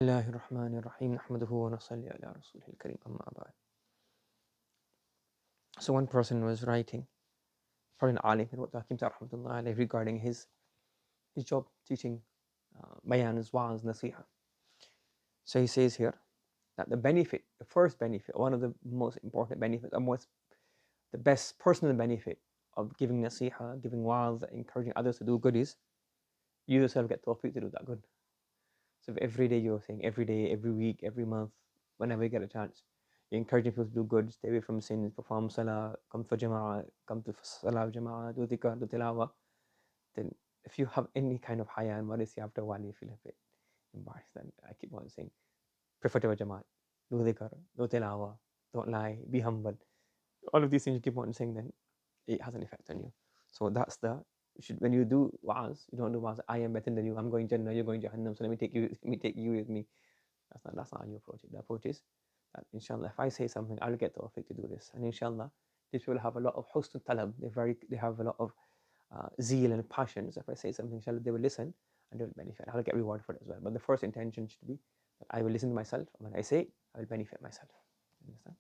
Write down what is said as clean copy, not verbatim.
الله الرحمن الرحيم نحمده ونصلي على رسوله الكريم أما بعد. So one person was writing, probably an alim, he wrote to Hakim Rahmatullah alayhi regarding his job teaching bayans, wa'az, nasiha. So he says here that the first benefit, one of the most important benefits, the best personal benefit of giving nasiha, giving wa'az, encouraging others to do good is you yourself get tawfiq to do that good. So if every day you're saying, every day, every week, every month, whenever you get a chance, you're encouraging people to do good, stay away from sins, perform salah, come for jama'ah, come to salah jama'ah, do dhikr, do tilawah, then if you have any kind of haya and modesty after a while, you feel a bit embarrassed. Then I keep on saying, prefer to a jama'at, do dhikr, do tilawah, don't lie, be humble. All of these things you keep on saying, then it has an effect on you. So that's when you do wa'az, you don't do wa'az, I am better than you, I'm going Jannah, you're going Jahannam, so let me take you with me. That's not how you approach it. The approach is that inshallah, if I say something, I'll get the tawfiq to do this. And inshallah, these people have a lot of husn talab. They have a lot of zeal and passion. So if I say something, inshallah, they will listen and they will benefit. I'll get reward for it as well. But the first intention should be that I will listen to myself. And when I say it, I will benefit myself. Understand?